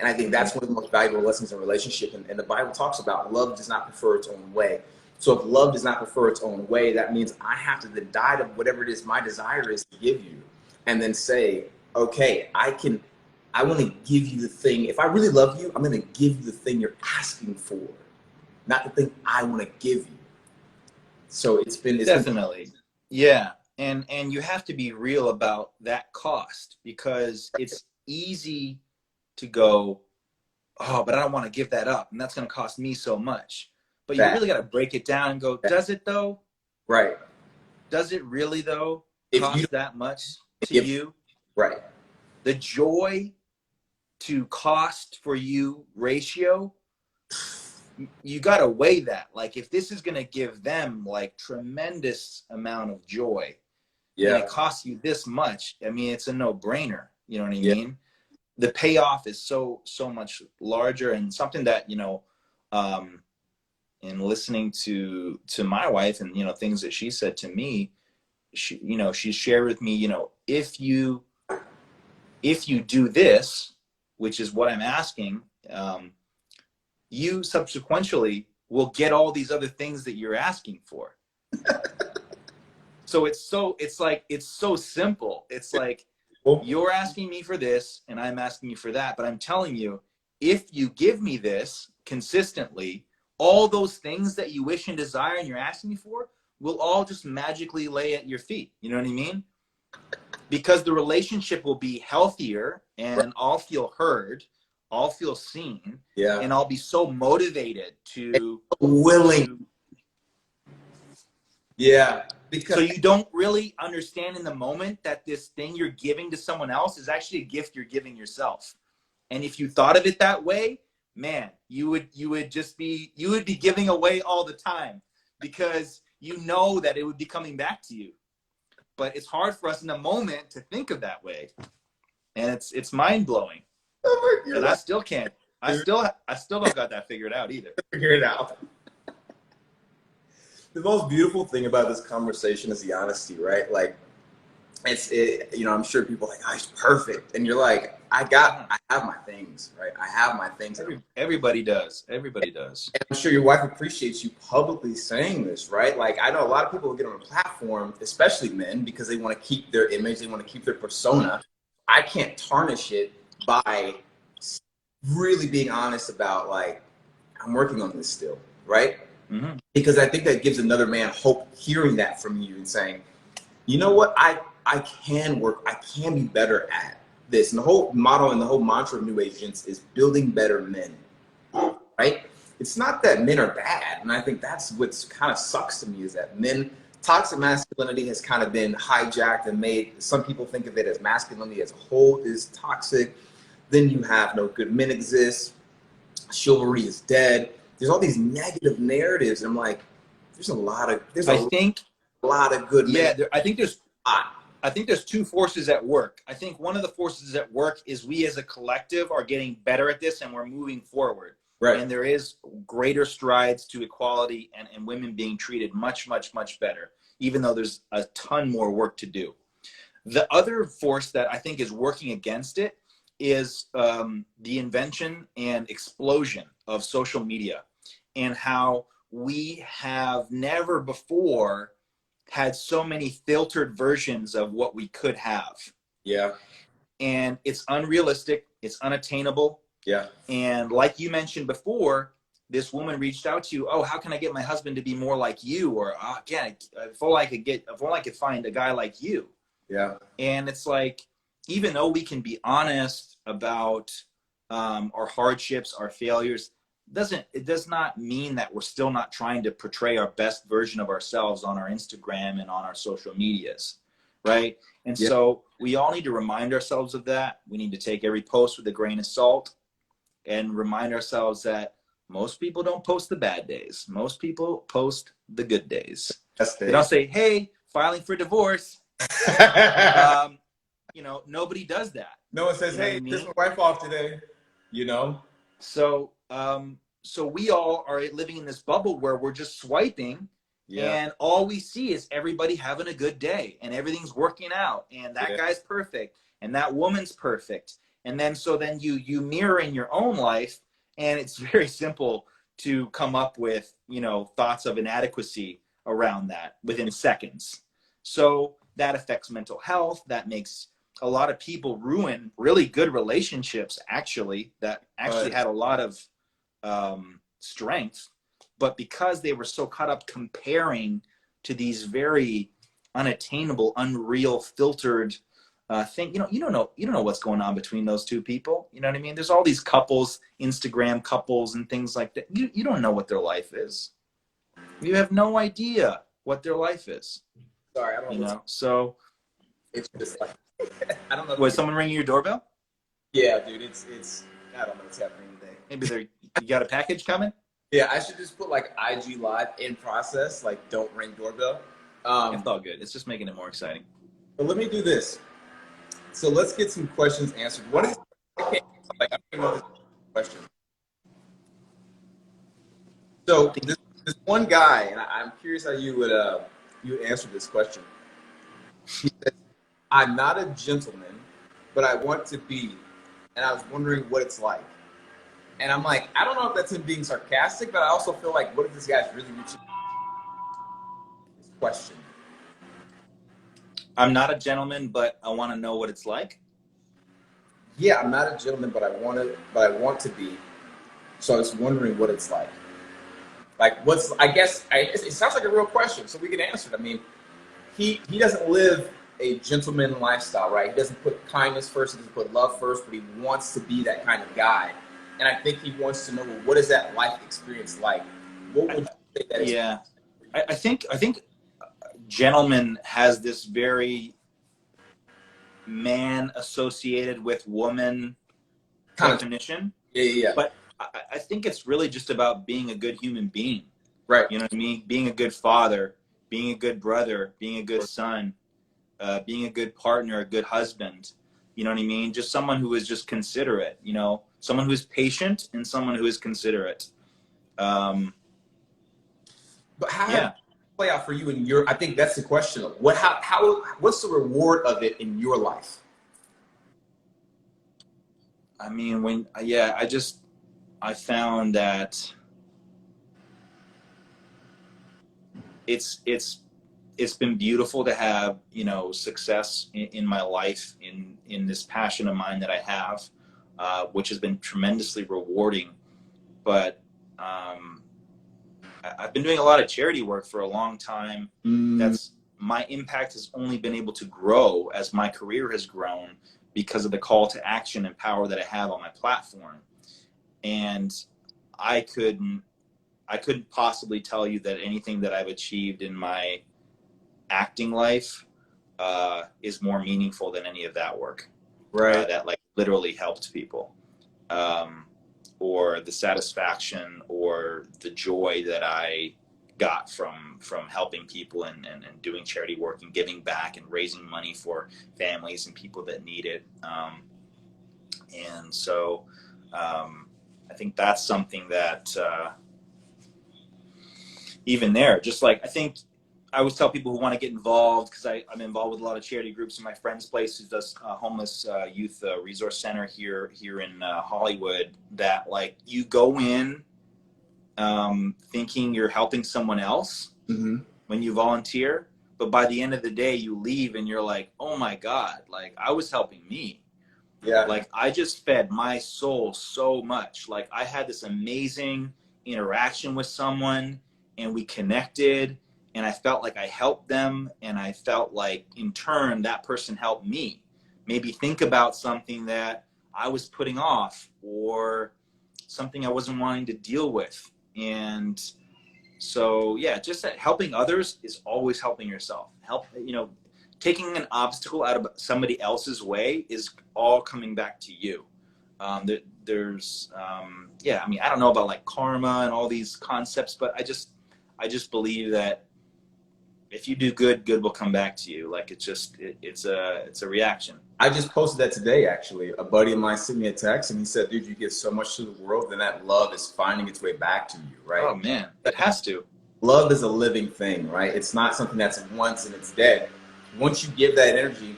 And I think that's one of the most valuable lessons in relationship. And the Bible talks about love does not prefer its own way. So if love does not prefer its own way, that means I have to then die to whatever it is my desire is to give you, and then say, okay, I can I want to give you the thing. If I really love you, I'm going to give you the thing you're asking for, not the thing I want to give you. So it's been. Definitely. Yeah. And you have to be real about that cost, because it's easy to go, oh, but I don't want to give that up, and that's going to cost me so much. But you That, really got to break it down and go, that does it though? right. Does it really though If you cost that much to if you? right, The joy to cost for you ratio, you got to weigh that. Like, if this is going to give them like tremendous amount of joy and yeah, it costs you this much, I mean, it's a no-brainer. You know what I yeah, mean? The payoff is so much larger, and something that, in listening to my wife, and things that she said to me, she shared with me, if you do this, which is what I'm asking, you subsequently will get all these other things that you're asking for. So it's so simple. It's like, well, you're asking me for this and I'm asking you for that, but I'm telling you, if you give me this consistently, all those things that you wish and desire and you're asking me for will all just magically lay at your feet. You know what I mean? Because the relationship will be healthier, and I'll feel heard, I'll feel seen, yeah, and I'll be so motivated to willing, yeah, so because you don't really understand in the moment that this thing you're giving to someone else is actually a gift you're giving yourself. And if you thought of it that way, man, you would be giving away all the time, because you know that it would be coming back to you. But it's hard for us in the moment to think of that way. And it's mind-blowing. oh my And God, I still can't. I still don't got that figured out either. figure it out. The most beautiful thing about this conversation is the honesty, right? Like, I'm sure people are like, oh, he's perfect. And you're like, I have my things, right? I have my things. Everybody does. Everybody does. And I'm sure your wife appreciates you publicly saying this, right? Like, I know a lot of people will get on a platform, especially men, because they want to keep their image, they want to keep their persona. I can't tarnish it by really being honest about, like, I'm working on this still, right? Mm-hmm. Because I think that gives another man hope hearing that from you and saying, you know what, I can work, I can be better at this. And the whole motto and the whole mantra of New Agents is building better men, right? It's not that men are bad. And I think that's what's kind of sucks to me, is that toxic masculinity has kind of been hijacked and made, some people think of it as masculinity as a whole is toxic. Then you have no good men exist. Chivalry is dead. There's all these negative narratives. And I'm like, there's a lot of good men. Yeah, I think there's two forces at work. I think one of the forces at work is we as a collective are getting better at this, and we're moving forward. Right. And there is greater strides to equality, and women being treated much, much, much better, even though there's a ton more work to do. The other force that I think is working against it is the invention and explosion of social media, and how we have never before had so many filtered versions of what we could have. Yeah. And it's unrealistic, it's unattainable. Yeah. And like you mentioned before, this woman reached out to you, oh, how can I get my husband to be more like you? Or again, if only I could find a guy like you. Yeah. And it's like, even though we can be honest about our hardships, our failures, it does not mean that we're still not trying to portray our best version of ourselves on our Instagram and on our social medias, right? And so we all need to remind ourselves of that. We need to take every post with a grain of salt and remind ourselves that most people don't post the bad days. Most people post the good days. They don't say, hey, filing for divorce. Nobody does that. No one says, hey, piss my wife off today, So we all are living in this bubble where we're just swiping, and all we see is everybody having a good day and everything's working out, and that guy's perfect and that woman's perfect. And then you mirror in your own life, and it's very simple to come up with, thoughts of inadequacy around that within seconds. So that affects mental health. That makes a lot of people ruin really good relationships, actually, that actually had a lot of strength, but because they were so caught up comparing to these very unattainable, unreal, filtered thing, you don't know what's going on between those two people. You know what I mean? There's all these couples, Instagram couples and things like that. You don't know what their life is. You have no idea what their life is. Sorry, I don't know. So it's just like I don't know. Was someone ringing your doorbell? Yeah, dude, it's I don't know what's happening today. Maybe you got a package coming? Yeah, I should just put like IG live in process, like don't ring doorbell. It's all good. It's just making it more exciting. But let me do this. So let's get some questions answered. What is I don't even know this question. So this one guy, and I'm curious how you would answer this question. He says, "I'm not a gentleman, but I want to be, and I was wondering what it's like." And I'm like, I don't know if that's him being sarcastic, but I also feel like, what if this guy's really reaching this question? I'm not a gentleman, but I want to know what it's like. Yeah, I'm not a gentleman, but I want to be. So I was wondering what it's like. Like, it sounds like a real question, so we can answer it. I mean, he doesn't live a gentleman lifestyle, right? He doesn't put kindness first, he doesn't put love first, but he wants to be that kind of guy. And I think he wants to know, well, what is that life experience like? What would you say that is? Yeah, I think gentleman has this very man associated with woman definition. Yeah. But I think it's really just about being a good human being. Right. You know what I mean? Being a good father, being a good brother, being a good son, being a good partner, a good husband. You know what I mean? Just someone who is just considerate, someone who is patient and someone who is considerate. But how did it play out for you in your, I think that's the question. What's the reward of it in your life? I mean, I found that it's been beautiful to have, success in my life, in this passion of mine that I have, which has been tremendously rewarding. But I've been doing a lot of charity work for a long time. My impact has only been able to grow as my career has grown because of the call to action and power that I have on my platform. And I couldn't possibly tell you that anything that I've achieved in my acting life is more meaningful than any of that work. Right. That like literally helped people. Or the satisfaction or the joy that I got from helping people and doing charity work and giving back and raising money for families and people that need it. And so I think that's something that even there, just like, I think I always tell people who want to get involved, because I'm involved with a lot of charity groups in my friend's place who does homeless youth resource center here in Hollywood, that like you go in thinking you're helping someone else when you volunteer, but by the end of the day you leave and you're like, oh my God, like I was helping me. Yeah. Like I just fed my soul so much. Like I had this amazing interaction with someone and we connected. And I felt like I helped them, and I felt like, in turn, that person helped me. Maybe think about something that I was putting off or something I wasn't wanting to deal with. And so, yeah, just that helping others is always helping yourself. Taking an obstacle out of somebody else's way is all coming back to you. I mean, I don't know about like karma and all these concepts, but I just believe that if you do good, good will come back to you. Like it's a reaction. I just posted that today, actually. A buddy of mine sent me a text and he said, dude, you give so much to the world, then that love is finding its way back to you, right? Oh man, it has to. Love is a living thing, right? It's not something that's once and it's dead. Once you give that energy,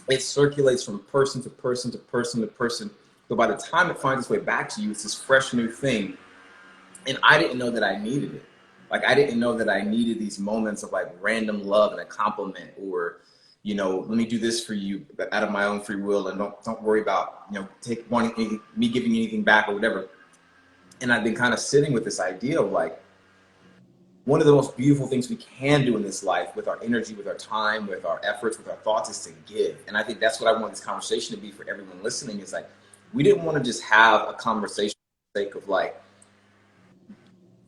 it circulates from person to person to person to person. But by the time it finds its way back to you, it's this fresh new thing. And I didn't know that I needed it. Like, I didn't know that I needed these moments of like random love and a compliment or, let me do this for you out of my own free will, and don't worry about, wanting me giving you anything back or whatever. And I've been kind of sitting with this idea of like, one of the most beautiful things we can do in this life with our energy, with our time, with our efforts, with our thoughts is to give. And I think that's what I want this conversation to be for everyone listening, is like, we didn't want to just have a conversation for the sake of like,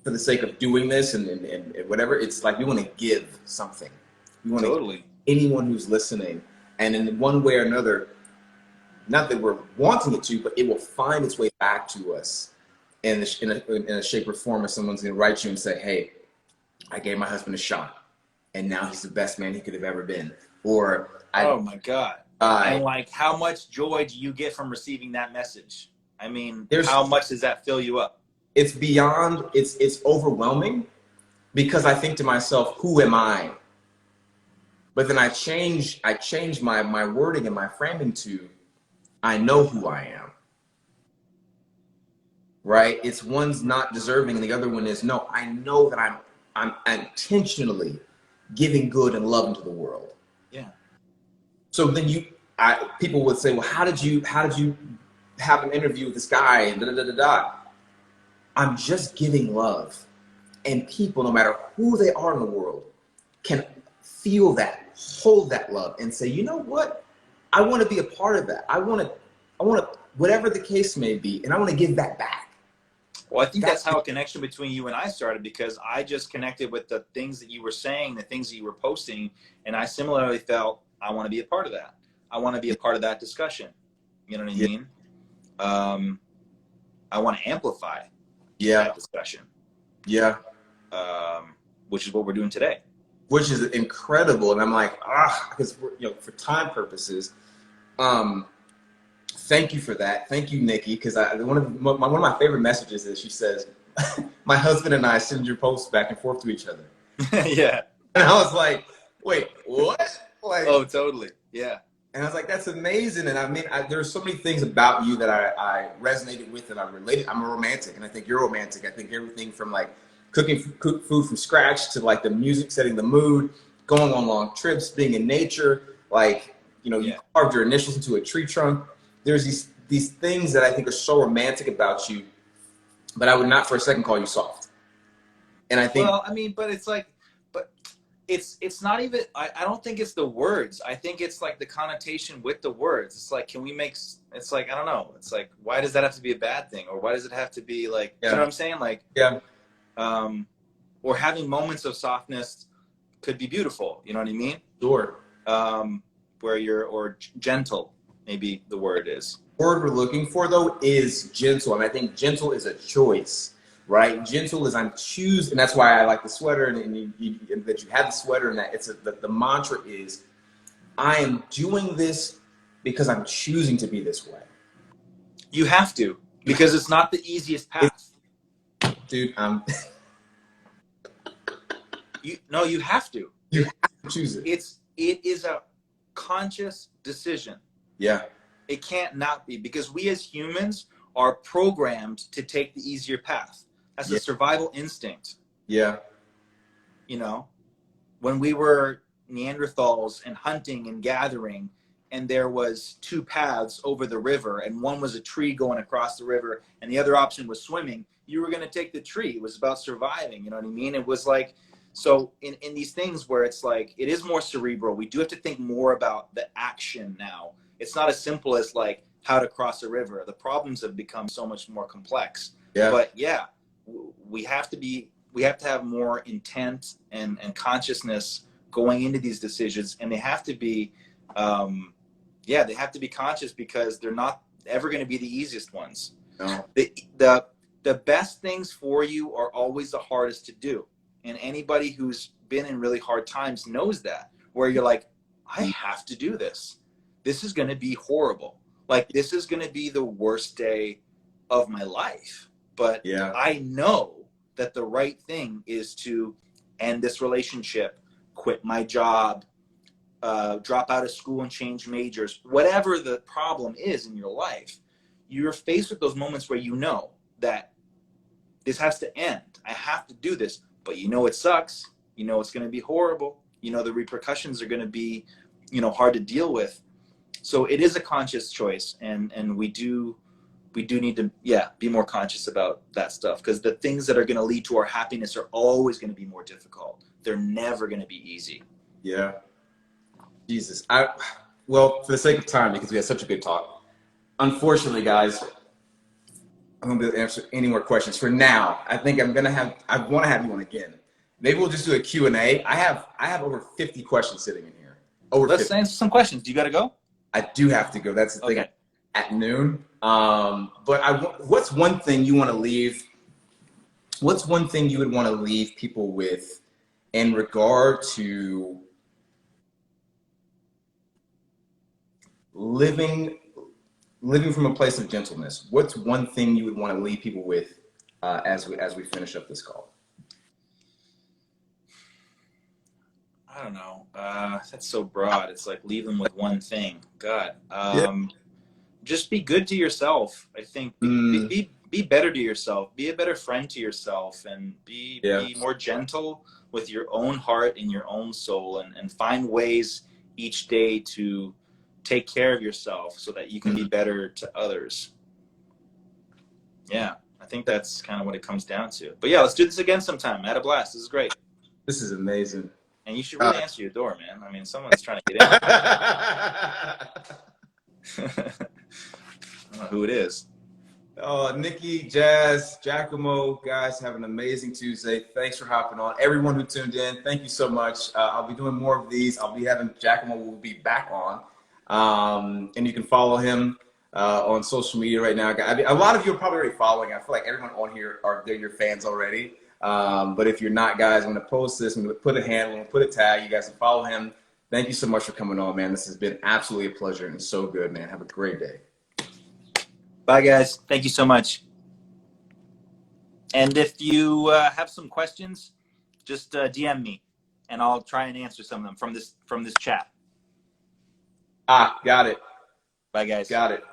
for the sake of doing this and whatever. It's like, we want to give something. We want to give anyone who's listening. And in one way or another, not that we're wanting it to, but it will find its way back to us in a shape or form. If someone's going to write you and say, hey, I gave my husband a shot, and now he's the best man he could have ever been. Or, oh my God. And like, how much joy do you get from receiving that message? I mean, how much does that fill you up? It's beyond, it's overwhelming, because I think to myself, who am I? But then I change my wording and my framing to, I know who I am. Right? It's one's not deserving, and the other one is, no, I know that I'm intentionally giving good and love into the world. Yeah. So then people would say, well, how did you have an interview with this guy and da da da da da? I'm just giving love, and people, no matter who they are in the world, can feel that, hold that love, and say, you know what? I want to be a part of that. I want to, whatever the case may be, and I want to give that back. Well, I think that's how a connection between you and I started, because I just connected with the things that you were saying, the things that you were posting, and I similarly felt, I want to be a part of that. I want to be a part of that discussion. You know what I mean? I want to amplify that discussion. Yeah. Which is what we're doing today. Which is incredible. And I'm like, because for time purposes, thank you for that. Thank you, Nikki. Because one of my favorite messages is she says, my husband and I send your posts back and forth to each other. Yeah. And I was like, wait, what? Like, oh, totally. Yeah. And I was like, that's amazing. And I mean, there's so many things about you that I resonated with and I related. I'm a romantic, and I think you're romantic. I think everything from like cook food from scratch to like the music, setting the mood, going on long trips, being in nature, like, you carved your initials into a tree trunk. There's these things that I think are so romantic about you, but I would not for a second call you soft. And I think, well, I mean, but it's like, it's not even, I don't think it's the words. I think it's like the connotation with the words. It's like, can we make, it's like, I don't know. It's like, why does that have to be a bad thing? Or why does it have to be like, you know what I'm saying? Like, or having moments of softness could be beautiful. You know what I mean? Sure. Or gentle, maybe the word is. The word we're looking for though is gentle. And I think gentle is a choice. Right, gentle is I'm choosing, and that's why I like the sweater, and that you have the sweater, and that the mantra is, I am doing this because I'm choosing to be this way. You have to, because it's not the easiest path, dude. You have to. You have to choose it. It is a conscious decision. Yeah. It can't not be, because we as humans are programmed to take the easier path. That's a survival instinct. Yeah. When we were Neanderthals and hunting and gathering, and there was two paths over the river, and one was a tree going across the river, and the other option was swimming, you were going to take the tree. It was about surviving. You know what I mean? It was like, so in these things where it's like, it is more cerebral. We do have to think more about the action now. It's not as simple as like how to cross a river. The problems have become so much more complex. Yeah. But we have to have more intent and consciousness going into these decisions, and they have to be they have to be conscious, because they're not ever going to be the easiest ones. No. The best things for you are always the hardest to do, and anybody who's been in really hard times knows that, where you're like, I have to do this is going to be horrible, like this is going to be the worst day of my life. But I know that the right thing is to end this relationship, quit my job, drop out of school and change majors. Whatever the problem is in your life, you're faced with those moments where you know that this has to end. I have to do this, but it sucks. It's going to be horrible. The repercussions are going to be hard to deal with. So it is a conscious choice, and we do need to be more conscious about that stuff, because the things that are going to lead to our happiness are always going to be more difficult. They're never going to be easy. Yeah. Jesus. Well, for the sake of time, because we had such a good talk, unfortunately, guys, I'm going to be able to answer any more questions for now. I think I want to have you on again. Maybe we'll just do a Q&A. I have over 50 questions sitting in here. Let's answer some questions. Do you got to go? I do have to go. That's the thing. Okay. At noon. But what's one thing you want to leave? What's one thing you would want to leave people with in regard to living from a place of gentleness? What's one thing you would want to leave people with as we finish up this call? I don't know. That's so broad. It's like leave them with one thing. God. Just be good to yourself. I think be better to yourself. Be a better friend to yourself, and be more gentle with your own heart and your own soul, and find ways each day to take care of yourself so that you can be better to others. Yeah, I think that's kind of what it comes down to. But yeah, let's do this again sometime. I had a blast. This is great. This is amazing. And you should really answer your door, man. I mean, someone's trying to get in. I don't know who it is. Nikki, Jazz, Giacomo, guys, have an amazing Tuesday. Thanks for hopping on. Everyone who tuned in, thank you so much. I'll be doing more of these. I'll be having Giacomo will be back on. And you can follow him on social media right now. I mean, a lot of you are probably already following. I feel like everyone on here they're your fans already. But if you're not, guys, I'm going to post this. I'm going to put a handle, I'm going to put a tag. You guys can follow him. Thank you so much for coming on, man. This has been absolutely a pleasure and so good, man. Have a great day. Bye, guys. Thank you so much. And if you have some questions, just DM me, and I'll try and answer some of them from this chat. Got it. Bye, guys. Got it.